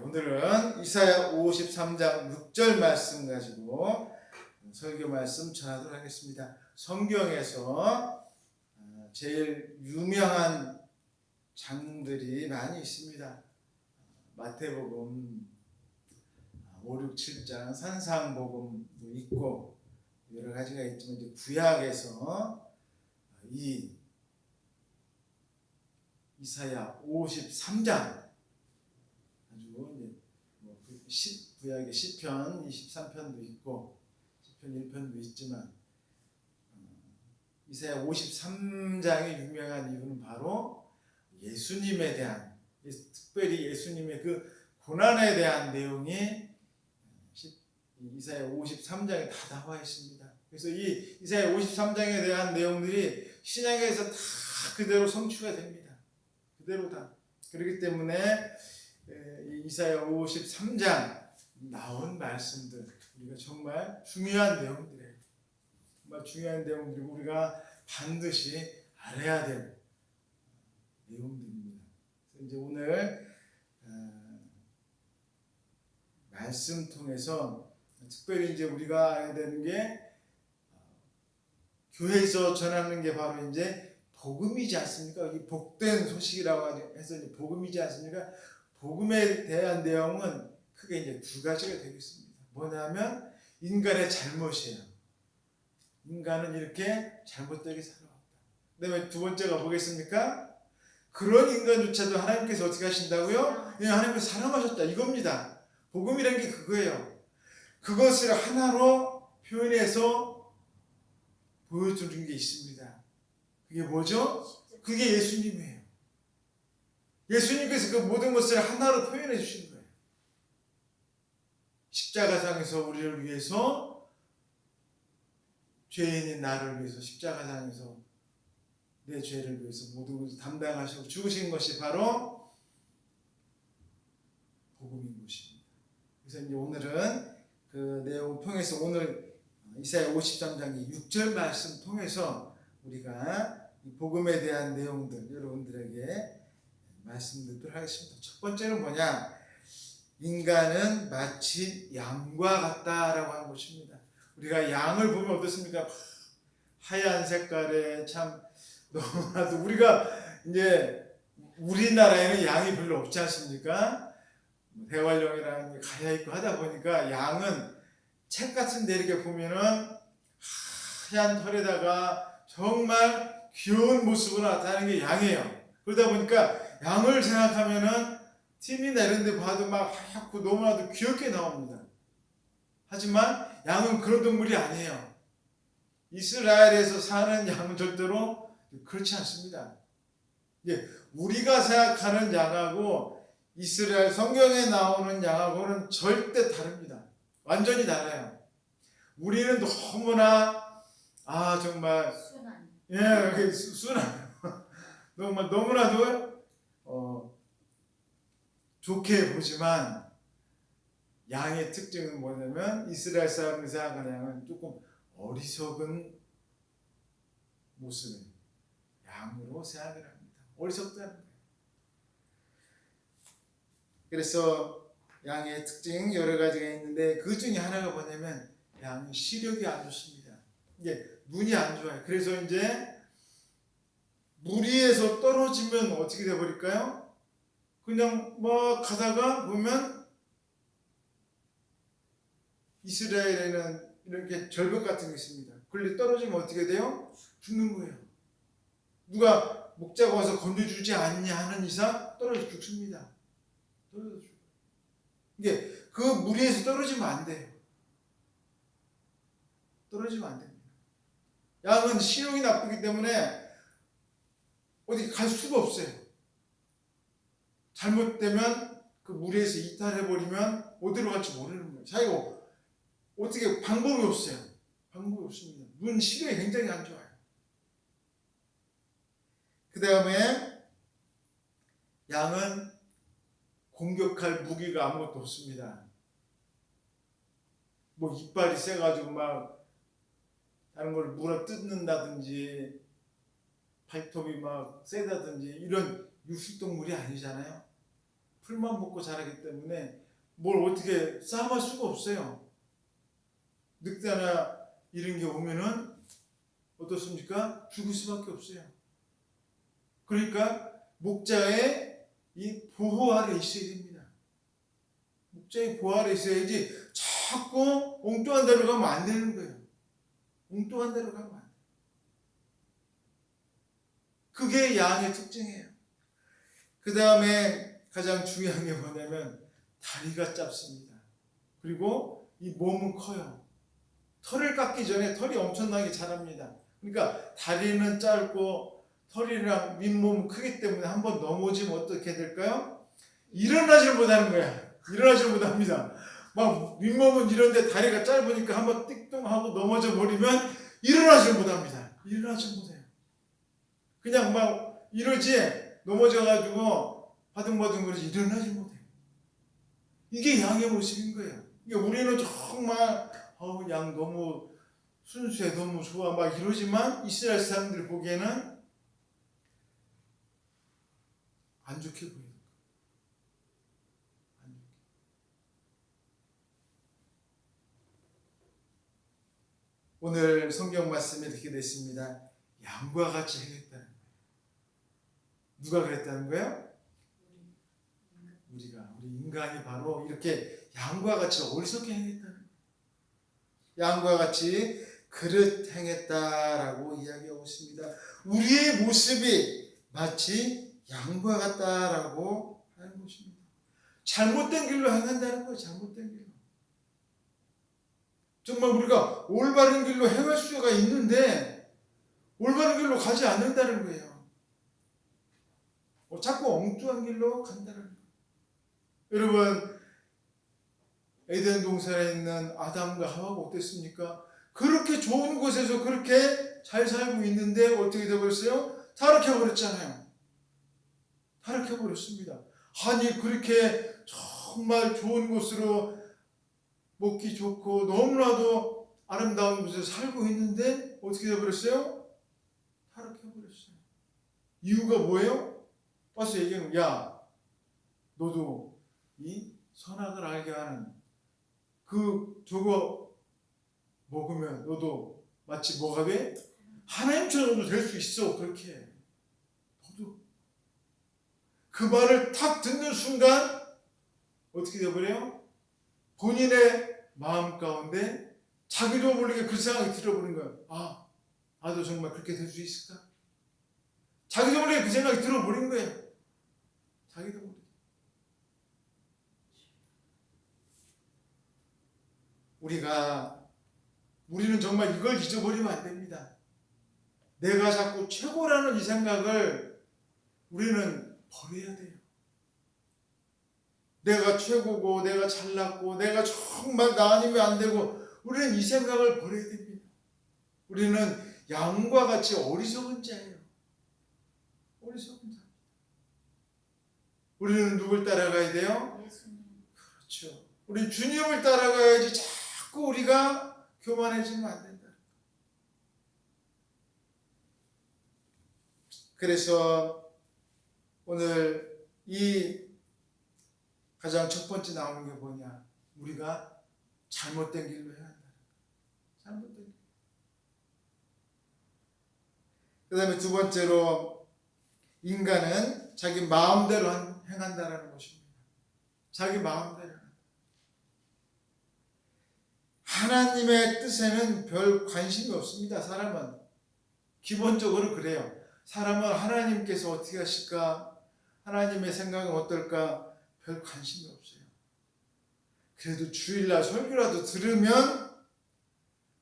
오늘은 이사야 53장 6절 말씀 가지고 설교 말씀 전하도록 하겠습니다. 성경에서 제일 유명한 장들이 많이 있습니다. 마태복음 5, 6, 7장, 산상복음도 있고 여러 가지가 있지만 이제 구약에서 이 이사야 53장 아주 이제 구약의 시편 23편도 있고 시편 1편도 있지만 이사야 53장이 유명한 이유는 바로 예수님에 대한, 특별히 예수님의 그 고난에 대한 내용이 이사야 53장에 다 나와 있습니다. 그래서 이 이사야 53장에 대한 내용들이 신약에서 다 그대로 성취가 됩니다. 그대로 다. 그렇기 때문에 이사야 53장 나온 말씀들 우리가 정말 중요한 내용들이에요. 정말 중요한 내용들이고 우리가 반드시 알아야 될 내용들입니다. 이제 오늘 말씀 통해서 특별히 이제 우리가 알아야 되는 게 교회에서 전하는 게 바로 이제 복음이지 않습니까? 이 복된 소식이라고 해서 이제 복음이지 않습니까? 복음에 대한 내용은 크게 이제 두 가지가 되겠습니다. 뭐냐면 인간의 잘못이에요. 인간은 이렇게 잘못되게 살아왔다. 그다음에 두 번째가 뭐겠습니까? 그런 인간조차도 하나님께서 어떻게 하신다고요? 하나님께서 사랑하셨다 이겁니다. 복음이란 게 그거예요. 그것을 하나로 표현해서 보여주는 게 있습니다. 그게 뭐죠? 그게 예수님이에요. 예수님께서 그 모든 것을 하나로 표현해 주신 거예요. 십자가상에서 우리를 위해서, 죄인인 나를 위해서 십자가상에서 내 죄를 위해서 모든 것을 담당하시고 죽으신 것이 바로 복음인 것입니다. 그래서 이제 오늘은 그 내용을 통해서 오늘 이사야 53장의 6절 말씀 통해서 우리가 이 복음에 대한 내용들 여러분들에게 말씀드리도록 하겠습니다. 첫 번째는 뭐냐? 인간은 마치 양과 같다라고 하는 것입니다. 우리가 양을 보면 어떻습니까? 하얀 색깔에 참 너무나도 우리가 이제 우리나라에는 양이 별로 없지 않습니까? 대관령이라는 게 가야 있고 하다 보니까 양은 책 같은 데 이렇게 보면은 하얀 털에다가 정말 귀여운 모습으로 나타나는 게 양이에요. 그러다 보니까 양을 생각하면은 TV나 이런 데 봐도 막 하얗고 너무나도 귀엽게 나옵니다. 하지만 양은 그런 동물이 아니에요. 이스라엘에서 사는 양은 절대로 그렇지 않습니다. 우리가 생각하는 양하고 이스라엘 성경에 나오는 양하고는 절대 다릅니다. 완전히 달라요. 우리는 너무나 정말 순한 너무나도 좋게 보지만 양의 특징은 뭐냐면 이스라엘 사람이 생각하는 양은 조금 어리석은 모습을 양으로 생각을 합니다. 어리석다는 거예요. 그래서 양의 특징 여러 가지가 있는데 그 중에 하나가 뭐냐면 양은 시력이 안 좋습니다. 눈이 안 좋아요. 그래서 이제 무리에서 떨어지면 어떻게 돼버릴까요? 그냥 뭐 가다가 보면 이스라엘에는 이렇게 절벽 같은 게 있습니다. 그런데 떨어지면 어떻게 돼요? 죽는 거예요. 누가 목자가 와서 건져주지 않냐 하는 이상 떨어져 죽습니다. 떨어져 죽어요. 그 무리에서 떨어지면 안 돼요. 떨어지면 안 됩니다. 양은 시력이 나쁘기 때문에 어디 갈 수가 없어요. 잘못되면 그 무리에서 이탈해버리면 어디로 갈지 모르는 거예요. 자기가 어떻게 방법이 없어요. 방법이 없습니다. 눈 시력이 굉장히 안 좋아요. 그 다음에 양은 공격할 무기가 아무것도 없습니다. 뭐 이빨이 세가지고 막 다른 걸 물어 뜯는다든지 발톱이 막 세다든지 이런 육식동물이 아니잖아요. 풀만 먹고 자라기 때문에 뭘 어떻게 싸움할 수가 없어요. 늑대나 이런 게 오면은 어떻습니까? 죽을 수밖에 없어요. 그러니까 목자의 이 보호 아래 있어야 됩니다. 목자의 보호 아래 있어야지 자꾸 엉뚱한 데로 가면 안 되는 거예요. 엉뚱한 데로 가면 안 돼요. 그게 양의 특징이에요. 그 다음에 가장 중요한 게 뭐냐면 다리가 짧습니다. 그리고 이 몸은 커요. 털을 깎기 전에 털이 엄청나게 자랍니다. 그러니까 다리는 짧고 털이랑 윗몸은 크기 때문에 한번 넘어지면 어떻게 될까요? 일어나질 못하는 거야. 일어나질 못합니다. 막 윗몸은 이런데 다리가 짧으니까 한번 띵동하고 넘어져 버리면 일어나질 못합니다. 일어나질 못해요. 그냥 막 이러지 넘어져가지고 바둥바둥 그러지 일어나질 못해요. 이게 양의 모습인 거예요. 그러니까 우리는 정말 양 너무 순수해 너무 좋아 막 이러지만 이스라엘 사람들 보기에는 안 좋게 보여요. 오늘 성경 말씀에 이렇게 됐습니다. 양과 같이 행했다는 거예요. 누가 그랬다는 거예요? 우리 인간이 바로 이렇게 양과 같이 어리석게 행했다는 거예요. 양과 같이 그릇 행했다라고 이야기하고 있습니다. 우리의 모습이 마치 양과 같다라고 하는 것입니다. 잘못된 길로 행한다는 거예요. 잘못된 길로. 정말 우리가 올바른 길로 행할 수가 있는데 올바른 길로 가지 않는다는 거예요. 자꾸 엉뚱한 길로 간다는 거예요. 여러분 에덴 동산에 있는 아담과 하와가 어땠습니까? 그렇게 좋은 곳에서 그렇게 잘 살고 있는데 어떻게 되어버렸어요? 타락해버렸잖아요. 타락해버렸습니다. 아니 그렇게 정말 좋은 곳으로 먹기 좋고 너무나도 아름다운 곳에 살고 있는데 어떻게 되어버렸어요? 타락해버렸어요. 이유가 뭐예요? 와서 얘기하는 야 너도 이 선악을 알게 하는 저거 먹으면 너도 마치 뭐가 돼? 하나님처럼 될 수 있어. 그렇게 너도 그 말을 탁 듣는 순간 어떻게 되어버려요? 본인의 마음 가운데 자기도 모르게 그 생각이 들어버린 거예요. 나도 정말 그렇게 될 수 있을까? 자기도 모르게 그 생각이 들어버린 거예요. 자기도 모르게. 우리는 정말 이걸 잊어버리면 안 됩니다. 내가 자꾸 최고라는 이 생각을 우리는 버려야 돼요. 내가 최고고 내가 잘났고 내가 정말 나 아니면 안 되고 우리는 이 생각을 버려야 됩니다. 우리는 양과 같이 어리석은 자예요. 어리석은 자. 우리는 누굴 따라가야 돼요? 그렇죠. 우리 주님을 따라가야지 자꾸 우리가 교만해지면 안 된다. 그래서 오늘 이 가장 첫 번째 나오는 게 뭐냐? 우리가 잘못된 길로 해야 한다. 잘못된 길. 그 다음에 두 번째로 인간은 자기 마음대로 행한다는 것입니다. 자기 마음대로. 하나님의 뜻에는 별 관심이 없습니다. 사람은 기본적으로 그래요. 사람은 하나님께서 어떻게 하실까? 하나님의 생각은 어떨까? 별 관심이 없어요. 그래도 주일날 설교라도 들으면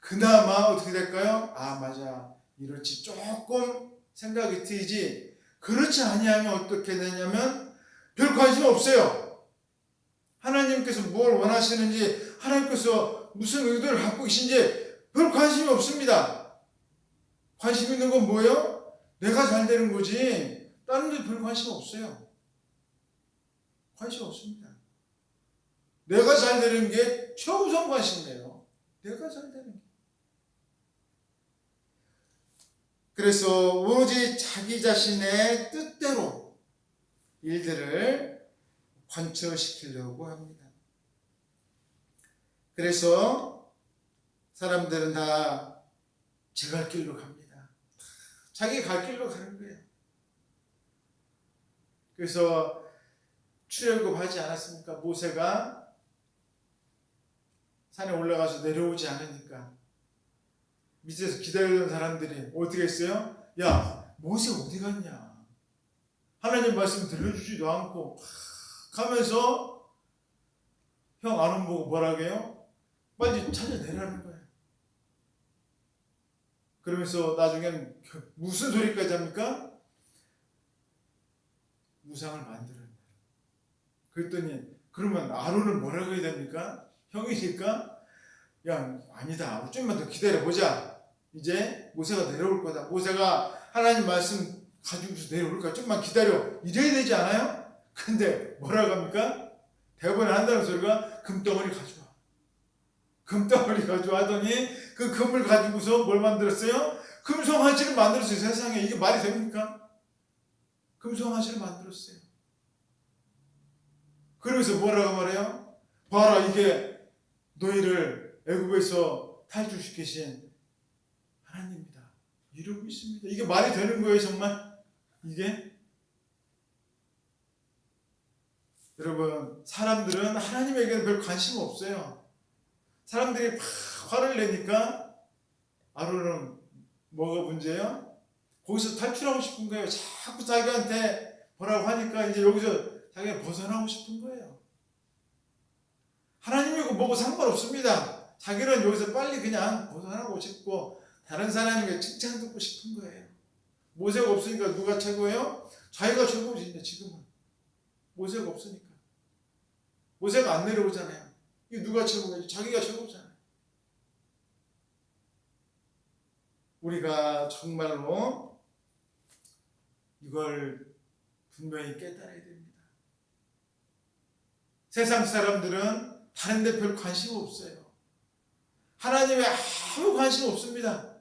그나마 어떻게 될까요? 맞아. 이렇지 조금 생각이 트이지. 그렇지 아니하면 어떻게 되냐면 별 관심 없어요. 하나님께서 뭘 원하시는지 하나님께서 무슨 의도를 갖고 계신지 별 관심이 없습니다. 관심 있는 건 뭐예요? 내가 잘 되는 거지. 다른 데 별 관심 없어요. 관심 없습니다. 내가 잘 되는 게 최우선 관심이에요. 내가 잘 되는 게. 그래서 오로지 자기 자신의 뜻대로 일들을 관철시키려고 합니다. 그래서 사람들은 다 제 갈 길로 갑니다. 자기 갈 길로 가는 거예요. 그래서 출애굽하지 않았습니까? 모세가 산에 올라가서 내려오지 않으니까 밑에서 기다리던 사람들이 어떻게 했어요? 야, 모세 어디 갔냐? 하나님 말씀 들려주지도 않고 가면서 형 아론 보고 뭐라고 해요? 빨리 찾아내라는 거예요. 그러면서 나중엔 무슨 소리까지 합니까? 우상을 만들어요. 그랬더니 그러면 아론은 뭐라고 해야 됩니까? 형이니까 야 아니다. 좀만 더 기다려보자. 이제 모세가 내려올 거다. 모세가 하나님 말씀 가지고서 내려올 거야. 좀만 기다려. 이래야 되지 않아요? 근데 뭐라고 합니까? 대본에 한다는 소리가 금덩어리 가져와. 금덩어리 가져와 하더니 그 금을 가지고서 뭘 만들었어요? 금송아지를 만들었어요. 세상에 이게 말이 됩니까? 금송아지를 만들었어요. 그러면서 뭐라고 말해요? 봐라 이게 너희를 애굽에서 탈출시키신 하나님이다. 이러고 있습니다. 이게 말이 되는 거예요 정말? 이게? 여러분 사람들은 하나님에게는 별 관심 없어요. 사람들이 막 화를 내니까 아론은 뭐가 문제예요? 거기서 탈출하고 싶은 거예요. 자꾸 자기한테 뭐라고 하니까 이제 여기서 자기가 벗어나고 싶은 거예요. 하나님이고 뭐고 상관없습니다. 자기는 여기서 빨리 그냥 벗어나고 싶고 다른 사람에게 칭찬 듣고 싶은 거예요. 모세가 없으니까 누가 최고예요? 자기가 최고지 이제 지금은. 모세가 없으니까. 모세가 안 내려오잖아요. 이게 누가 최고예요? 자기가 최고잖아요. 우리가 정말로 이걸 분명히 깨달아야 됩니다. 세상 사람들은 다른 데 별 관심 없어요. 하나님에 아무 관심 없습니다.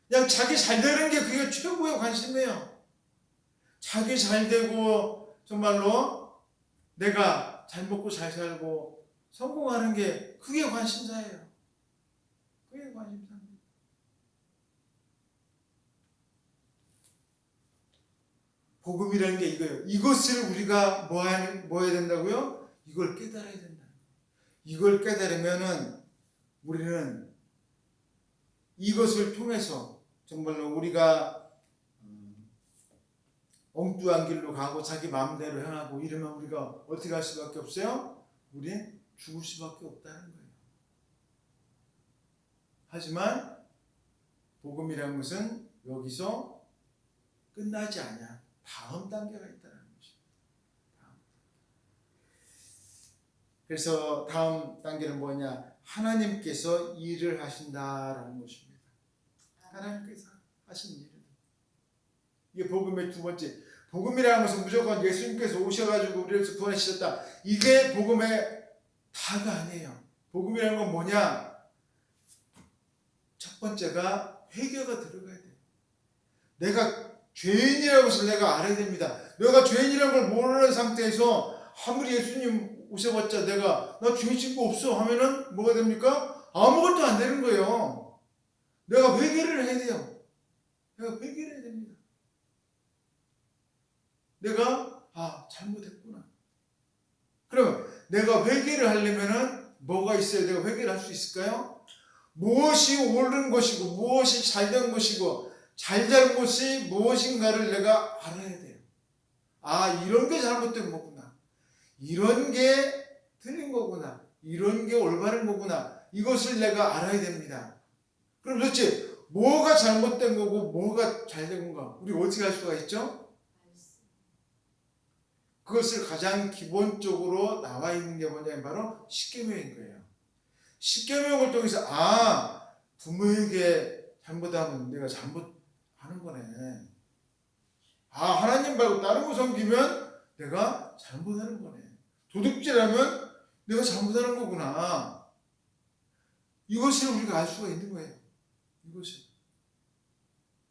그냥 자기 잘 되는 게 그게 최고의 관심이에요. 자기 잘 되고 정말로 내가 잘 먹고 잘 살고 성공하는 게 그게 관심사예요. 그게 관심사입니다. 복음이라는 게 이거예요. 이것을 우리가 뭐 해야 된다고요? 이걸 깨달아야 된다. 이걸 깨달으면은 우리는 이것을 통해서 정말로 우리가 엉뚱한 길로 가고 자기 마음대로 행하고 이러면 우리가 어떻게 할 수밖에 없어요? 우리 죽을 수밖에 없다는 거예요. 하지만 복음이라는 것은 여기서 끝나지 않아. 다음 단계가 있다는 것입니다. 그래서 다음 단계는 뭐냐? 하나님께서 일을 하신다라는 것입니다. 하나님께서 하신 일을. 이게 복음의 두 번째. 복음이라는 것은 무조건 예수님께서 오셔가지고 우리를 구원하셨다. 이게 복음의 다가 아니에요. 복음이라는 건 뭐냐? 첫 번째가 회개가 들어가야 돼요. 내가 죄인이라는 것을 내가 알아야 됩니다. 내가 죄인이라는 걸 모르는 상태에서 아무리 예수님 오셔봤자 내가 나 죄 짓고 없어 하면은 뭐가 됩니까? 아무것도 안 되는 거예요. 내가 회개를 해야 돼요. 내가 회개를 해야 됩니다. 내가 잘못했구나. 그러면 내가 회개를 하려면은 뭐가 있어야 내가 회개를 할 수 있을까요? 무엇이 옳은 것이고 무엇이 잘된 것이고 잘잘못이 무엇인가를 내가 알아야 돼요. 이런 게 잘못된 거구나. 이런 게 틀린 거구나. 이런 게 올바른 거구나. 이것을 내가 알아야 됩니다. 그럼 도대체 뭐가 잘못된 거고 뭐가 잘된 건가? 우리 어떻게 할 수가 있죠? 그것을 가장 기본적으로 나와 있는 게 뭐냐면 바로 십계명인 거예요. 십계명을 통해서 부모에게 잘못하면 내가 잘못하는 거네. 하나님 말고 다른 거 섬기면 내가 잘못하는 거네. 도둑질하면 내가 잘못하는 거구나. 이것을 우리가 알 수가 있는 거예요. 이것을.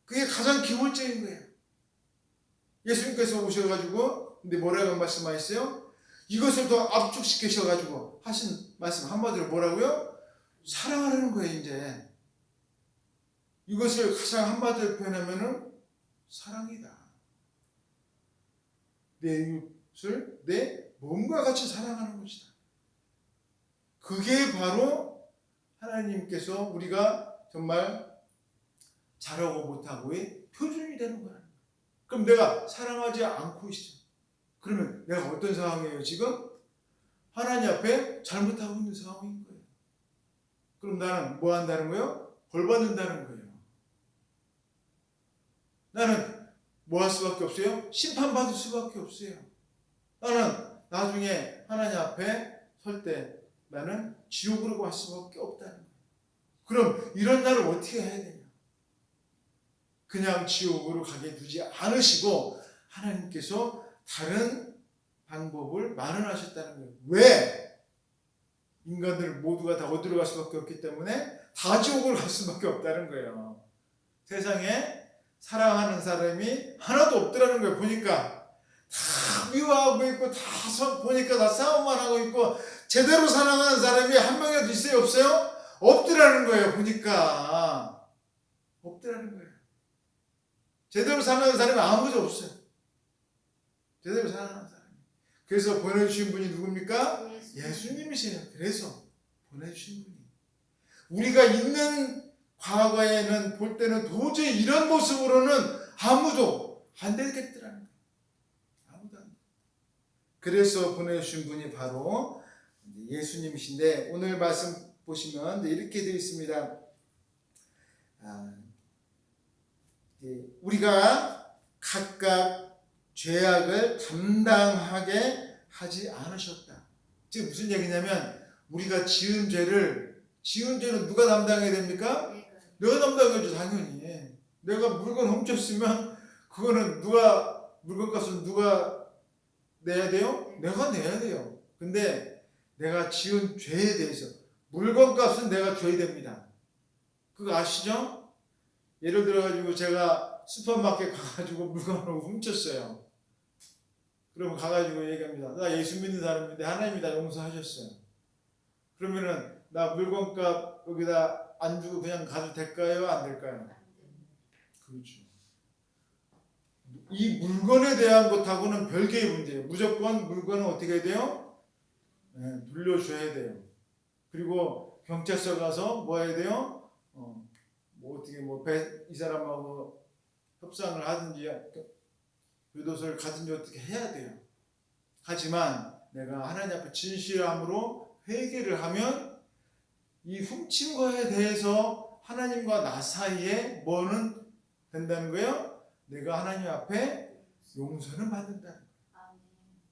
그게 가장 기본적인 거예요. 예수님께서 오셔가지고 근데 뭐라고 말씀하셨어요? 이것을 더 압축시키셔가지고 하신 말씀 한마디로 뭐라고요? 사랑하라는 거예요. 이제 이것을 가장 한마디로 표현하면은 사랑이다. 내 이웃을 내 몸과 같이 사랑하는 것이다. 그게 바로 하나님께서 우리가 정말 잘하고 못하고의 표준이 되는 거야. 그럼 내가 사랑하지 않고 있어. 그러면 내가 어떤 상황이에요? 지금 하나님 앞에 잘못하고 있는 상황인 거예요. 그럼 나는 뭐 한다는 거예요? 벌 받는다는 거예요. 나는 뭐 할 수밖에 없어요? 심판받을 수밖에 없어요. 나는 나중에 하나님 앞에 설 때 나는 지옥으로 갈 수밖에 없다는 거예요. 그럼 이런 날을 어떻게 해야 되냐? 그냥 지옥으로 가게 두지 않으시고 하나님께서 다른 방법을 마련하셨다는 거예요. 왜? 인간들 모두가 다 어디로 갈 수밖에 없기 때문에 다 지옥으로 갈 수밖에 없다는 거예요. 세상에 사랑하는 사람이 하나도 없더라는 거예요. 보니까 다 미워하고 있고 보니까 다 싸움만 하고 있고 제대로 사랑하는 사람이 한 명이라도 있어요? 없어요? 없더라는 거예요. 보니까 없더라는 거예요. 제대로 사랑하는 사람이 아무도 없어요. 제대로 사랑하는 사람이. 그래서 보내주신 분이 누굽니까? 예수님이세요. 그래서 보내주신 분이. 우리가 있는 과거에는 볼 때는 도저히 이런 모습으로는 아무도 안 되겠더라는 거예요. 아무도 안 돼. 그래서 보내주신 분이 바로 예수님이신데 오늘 말씀 보시면 이렇게 되어 있습니다. 우리가 각각 죄악을 담당하게 하지 않으셨다. 지금 무슨 얘기냐면 우리가 지은 죄는 누가 담당해야 됩니까? 내가 담당해야죠. 당연히. 내가 물건 훔쳤으면 그거는 물건값은 누가 내야 돼요? 내가 내야 돼요. 근데 내가 지은 죄에 대해서 물건값은 내가 줘야 됩니다. 그거 아시죠? 예를 들어가지고 제가 슈퍼마켓 가가지고 물건을 훔쳤어요. 그러면 가가지고 얘기합니다. 나 예수 믿는 사람인데 하나님이 다 용서하셨어요. 그러면은 나 물건값 여기다 안 주고 그냥 가도 될까요? 안 될까요? 그렇죠. 이 물건에 대한 것하고는 별개의 문제예요. 무조건 물건은 어떻게 해야 돼요? 돌려줘야 돼요. 그리고 경찰서 가서 뭐 해야 돼요? 이 사람하고 협상을 하든지 교도소를 가든지 어떻게 해야 돼요. 하지만 내가 하나님 앞에 진실함으로 회개를 하면 이 훔친 거에 대해서 하나님과 나 사이에 뭐는 된다는 거예요? 내가 하나님 앞에 용서는 받는다는 거예요.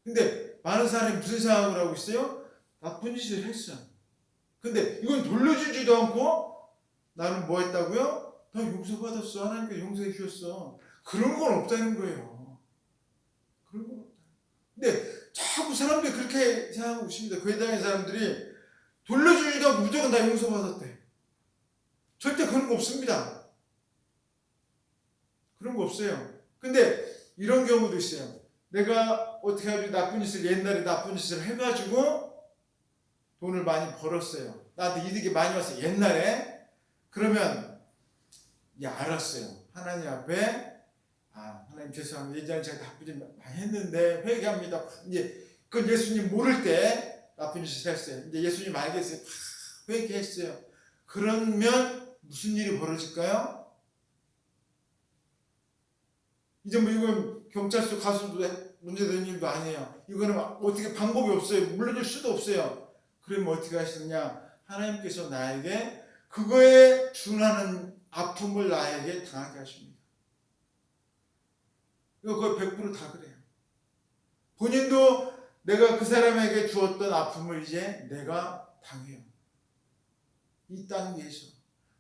근데 많은 사람이 무슨 생각을 하고 있어요? 나쁜 짓을 했어. 근데 이건 돌려주지도 않고 나는 뭐 했다고요? 나 용서받았어. 하나님께 용서해 주셨어. 그런 건 없다는 거예요. 그런 건 없다. 근데 자꾸 사람들이 그렇게 생각하고 있습니다. 그 해당의 사람들이 돌려주지도 않고 무조건 다 용서받았대. 절대 그런 거 없습니다. 그런 거 없어요. 근데 이런 경우도 있어요. 내가 어떻게 하지 옛날에 나쁜 짓을 해가지고 돈을 많이 벌었어요. 나한테 이득이 많이 왔어요. 옛날에. 그러면 알았어요. 하나님 앞에 하나님 죄송합니다. 예전에 제가 나쁜 짓 많이 했는데 회개합니다. 이제 그 예수님 모를 때 나쁜 짓을 했어요. 이제 예수님 알겠어요. 회개했어요. 그러면 무슨 일이 벌어질까요? 이제 이건 경찰서 가서도 문제되는 일도 아니에요. 이거는 어떻게 방법이 없어요. 물러줄 수도 없어요. 그러면 어떻게 하시느냐? 하나님께서 나에게 그거에 준하는 아픔을 나에게 당하게 하십니다. 이거 거의 100% 다 그래요. 본인도 내가 그 사람에게 주었던 아픔을 이제 내가 당해요. 이 땅 위에서.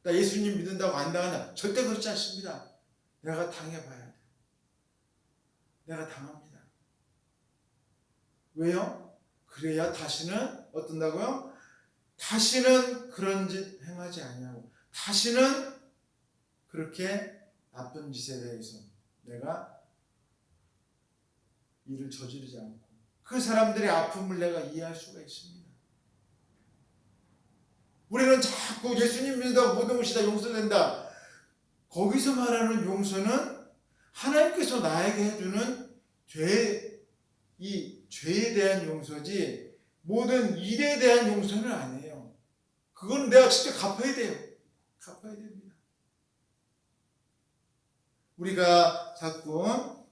나 예수님 믿는다고 안 당하냐? 절대 그렇지 않습니다. 내가 당해봐야 돼. 내가 당합니다. 왜요? 그래야 다시는 어떤다고요? 다시는 그런 짓 행하지 아니하고 다시는 그렇게 나쁜 짓에 대해서 내가 일을 저지르지 않고 그 사람들의 아픔을 내가 이해할 수가 있습니다. 우리는 자꾸 예수님 믿어 모든 것이 다 용서된다. 거기서 말하는 용서는 하나님께서 나에게 해주는 이 죄에 대한 용서지 모든 일에 대한 용서는 아니에요. 그건 내가 직접 갚아야 돼요. 갚아야 됩니다. 우리가 자꾸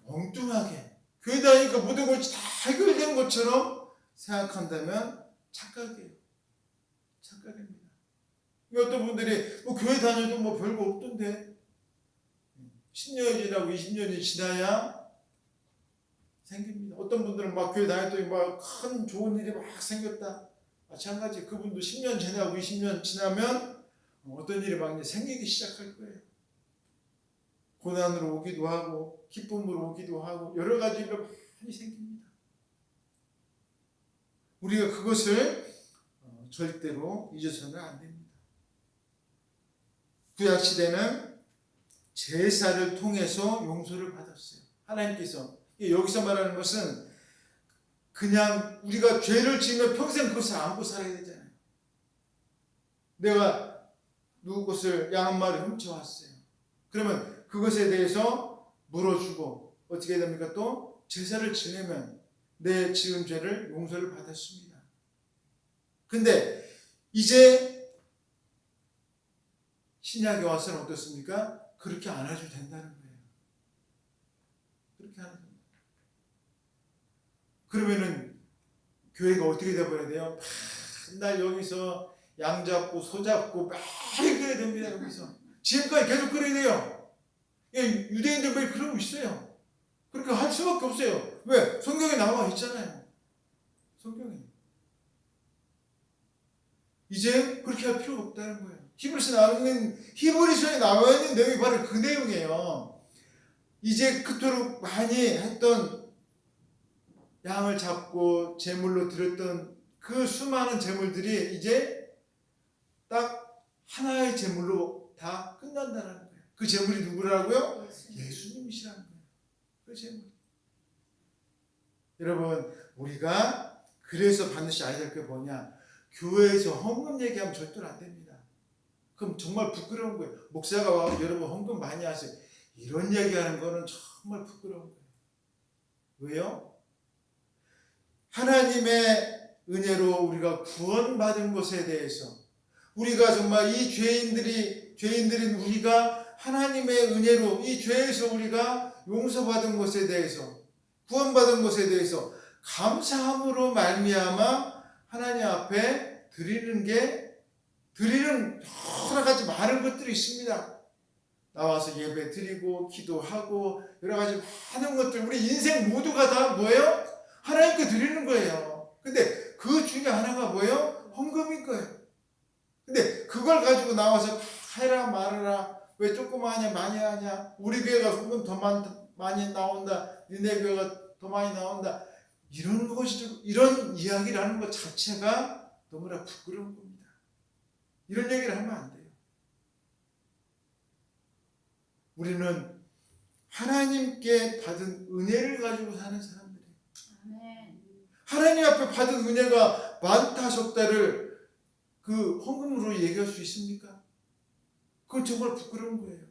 엉뚱하게 교회 다니니까 모든 것이 다 해결된 것처럼 생각한다면 착각이에요. 착각입니다. 어떤 분들이 교회 다녀도 별거 없던데 10년이 지나고 20년이 지나야 생깁니다. 어떤 분들은 교회 다녔더니 큰 좋은 일이 생겼다. 마찬가지 그분도 10년 지나고 20년 지나면 어떤 일이 생기기 시작할 거예요. 고난으로 오기도 하고 기쁨으로 오기도 하고 여러 가지 일로 많이 생깁니다. 우리가 그것을 절대로 잊어서는 안 됩니다. 구약시대는 제사를 통해서 용서를 받았어요. 하나님께서. 여기서 말하는 것은 그냥 우리가 죄를 지으면 평생 그것을 안고 살아야 되잖아요. 내가 누구 것을 양 한 마리 훔쳐왔어요. 그러면 그것에 대해서 물어주고 어떻게 됩니까? 또 제사를 지내면 내 지은 죄를 용서를 받았습니다. 근데 이제 신약에 와서는 어떻습니까? 그렇게 안 해도 된다는 거예요. 그렇게 안 해도 된다. 그러면은 교회가 어떻게 돼버려야 돼요? 맨날 여기서 양 잡고 소 잡고 매일 그래야 됩니다. 여기서 지금까지 계속 그래야 돼요. 유대인들 왜 그러고 있어요? 그렇게 할 수밖에 없어요. 왜? 성경에 나와 있잖아요. 성경에. 이제 그렇게 할 필요가 없다는 거예요. 히브리서에 나와 있는 내용이 바로 그 내용이에요. 이제 그토록 많이 했던 양을 잡고 제물로 드렸던 그 수많은 제물들이 이제 딱 하나의 제물로 다 끝난다는 거예요. 그 제물이 누구라고요? 예수님이시라는 거예요. 그 제물. 여러분, 우리가 그래서 반드시 알아야 될 게 뭐냐? 교회에서 헌금 얘기하면 절대로 안 됩니다. 그럼 정말 부끄러운 거예요. 목사가 와서 여러분 헌금 많이 하세요. 이런 얘기하는 거는 정말 부끄러운 거예요. 왜요? 하나님의 은혜로 우리가 구원받은 것에 대해서 우리가 정말 이 죄인들인 우리가 하나님의 은혜로 이 죄에서 우리가 용서받은 것에 대해서 구원받은 것에 대해서 감사함으로 말미암아 하나님 앞에 드리는 여러 가지 많은 것들이 있습니다. 나와서 예배 드리고 기도하고 여러 가지 많은 것들 우리 인생 모두가 다 뭐예요? 하나님께 드리는 거예요. 근데 그 중에 하나가 뭐예요? 헌금인 거예요. 근데 그걸 가지고 나와서 해라 말아라 왜 조금 하냐 많이 하냐 우리 교회가 헌금 더 많이 나온다 니네 교회가 더 많이 나온다 이런 이야기를 하는 것 자체가 너무나 부끄러운 겁니다. 이런 얘기를 하면 안 돼요. 우리는 하나님께 받은 은혜를 가지고 사는 사람들이에요. 하나님 앞에 받은 은혜가 많다 적다를 그 헌금으로 얘기할 수 있습니까? 그건 정말 부끄러운 거예요.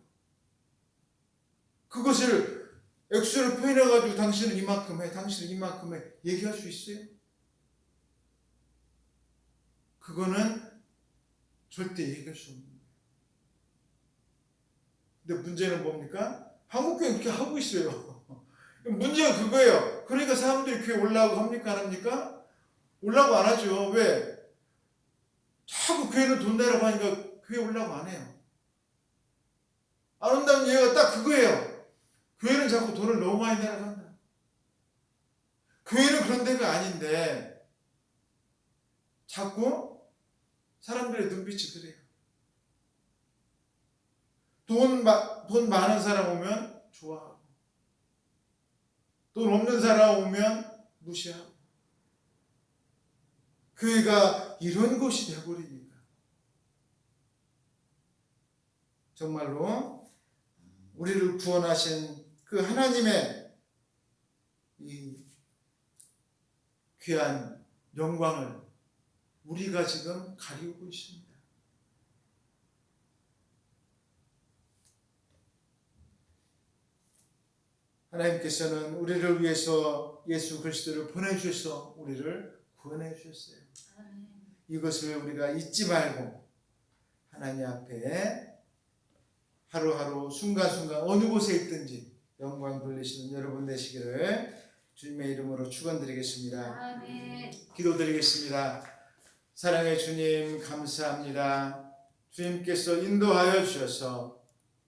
그것을 액수를 표현해가지고 당신은 이만큼 해, 당신은 이만큼 해 얘기할 수 있어요? 그거는 절대 얘기할 수 없는 거예요. 근데 문제는 뭡니까? 한국교회 그렇게 하고 있어요. 문제가 그거예요. 그러니까 사람들이 교회 올라오고 합니까? 안 합니까? 올라오고 안 하죠. 왜? 자꾸 교회는 돈 내라고 하니까 교회 올라오고 안 해요. 안 온다는 얘기가 딱 그거예요. 교회는 자꾸 돈을 너무 많이 내라고 한다. 교회는 그런 데가 아닌데 자꾸 사람들의 눈빛이 그래요. 돈 많은 사람 오면 좋아하고 돈 없는 사람 오면 무시하고 교회가 이런 곳이 되어버리니까 정말로 우리를 구원하신 그 하나님의 이 귀한 영광을 우리가 지금 가리우고 있습니다. 하나님께서는 우리를 위해서 예수 그리스도를 보내주셔서 우리를 구원해 주셨어요. 이것을 우리가 잊지 말고 하나님 앞에 하루하루 순간순간 어느 곳에 있든지 영광 돌리시는 여러분 되시기를 주님의 이름으로 축원드리겠습니다. 기도드리겠습니다. 사랑의 주님 감사합니다. 주님께서 인도하여 주셔서